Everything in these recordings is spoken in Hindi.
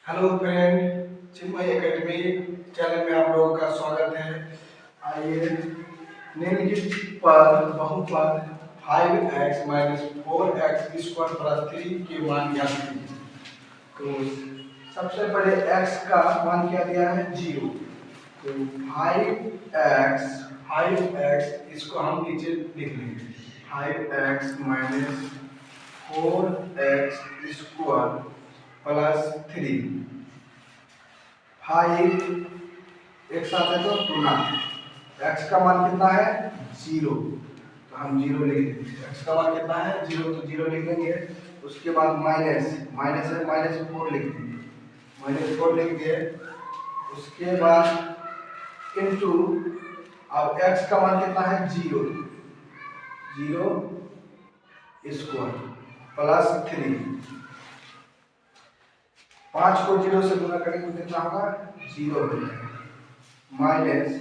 हेलो फ्रेंड, चिन्मय एकेडमी चैनल में आप लोगों का स्वागत है। आइए निम्नलिखित पर बहुपद 5x minus 4x square plus 3 के मान ज्ञात कीजिए। तो सबसे पहले x का मान क्या दिया है 0। तो 5x इसको हम नीचे लिख लेंगे 5x minus 4x square plus 3। 5 एक साथ है तो गुना x का मान कितना है 0, तो हम 0 लिख देंगे। x का मान कितना है 0, तो 0 लिख देंगे। उसके बाद माइनस है -4 लिख देंगे, -4 लिख दिए। उसके बाद इनटू, अब x का मान कितना है 0 स्क्वायर प्लस 3। 5 को 0 से गुना करेंगे तो कितना होगा 0 हो जाएगा, माइनस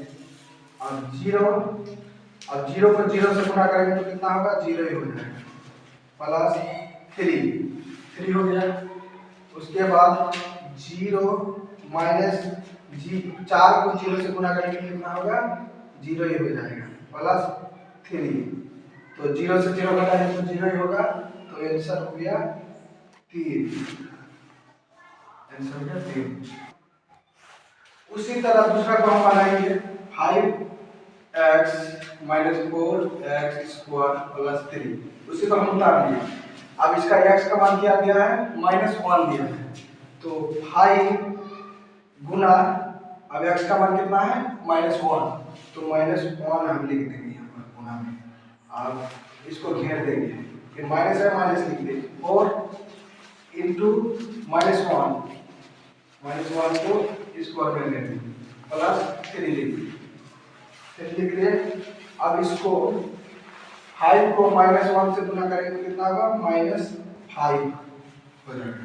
और 0 को 0 से गुना करेंगे तो कितना होगा 0 ही हो जाएगा, प्लस 3 हो गया। उसके बाद 0 माइनस 4 को 0 से गुना करेंगे तो कितना होगा 0 ही हो जाएगा, प्लस 3। तो 0 से 0 घटाएंगे तो 0 ही होगा, तो आंसर हो गया 3। उसी तरह दूसरा को हम बनाएंगे 5x minus 4x square plus 3। उसी को हम उतार दिए। अब इसका x का मान क्या दिया है -1 दिया है, तो 5 गुना, अब x का मान कितना है -1, तो -1 हम लिख देंगे यहाँ पर गुना में। अब इसको घेर देंगे, फिर माइनस है माइनस लिख देंगे 4 इंटू -1 को स्क्वायर में लेंगे प्लस 3 लिख दिए। अब इसको 5 को -1 से गुना करेंगे तो कितना होगा -5 हो जाएगा,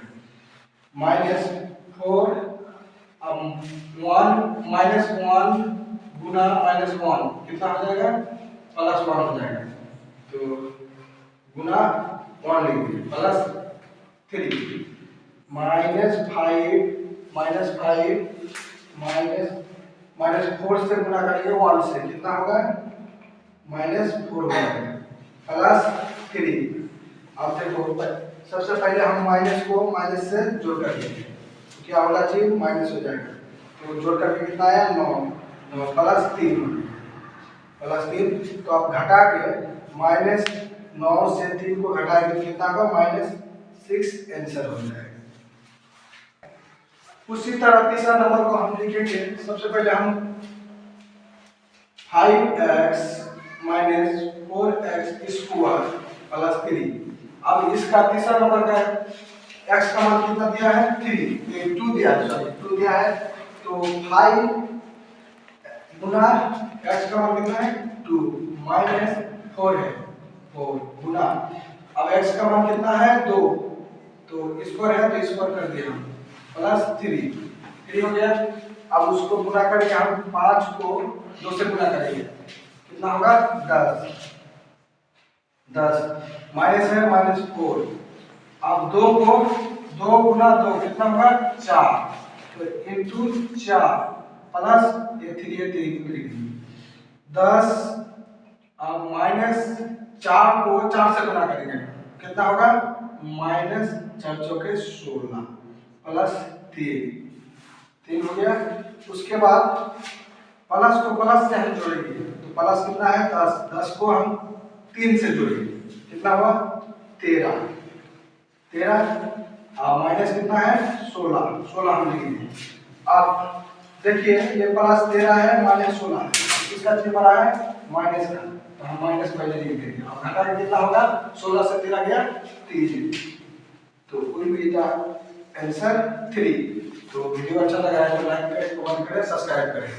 -4। अब 1 गुना -1 कितना हो जाएगा +1 हो जाएगा, तो गुना 1 लिख दिए प्लस 3 -4 से गुना करेंगे 1 से कितना होगा -4 हो जाएगा, प्लस 3। अब देखो सबसे पहले हम माइनस को माइनस से जोड़ कर देंगे, तो क्या होगा चीज माइनस हो जाएगा। तो जोड़ करके कितना आया 9 प्लस 3। तो अब घटा के -9 से 3 को घटाएंगे तो कितना होगा -6 आंसर हो जाएगा। उसी तरह तीसरा नंबर को हम लिखेंगे। सबसे पहले हम 5x minus 4x square plus 3। अब इसका तीसरा नंबर का x का मान कितना दिया है 3, 2 दिया है, तो 5 गुना x का मान कितना है 2 -4 है 4 गुना, अब x का मान कितना है 2, तो स्क्वायर है तो स्क्वायर कर दिया हम प्लस 3 हो गया। अब उसको गुना करके हम 5 को 2 से गुना करेंगे कितना होगा 10 माइनस है -4। अब 2 को 2 गुना 2 कितना होगा 4, तो इंटू 4 प्लस 3 10। अब -4 को 4 से गुना करेंगे कितना होगा -4 चौके 16 प्लस 3 हो गया। उसके बाद प्लस को प्लस से हम जोड़ेंगे, तो प्लस कितना है 10 को हम 3 से जोड़ेंगे कितना हुआ 13। और माइनस कितना है 16 हम लिखेंगे। अब देखिए ये +13 है -16 है, इसका कितना बड़ा है माइनस का, तो हम माइनस पहले लिख देंगे। अब घटा के कितना होगा 16 से 13 गया 3, तो कुल मिला आंसर 3। तो वीडियो अच्छा लगा है तो लाइक करें, कमेंट करें, सब्सक्राइब करें।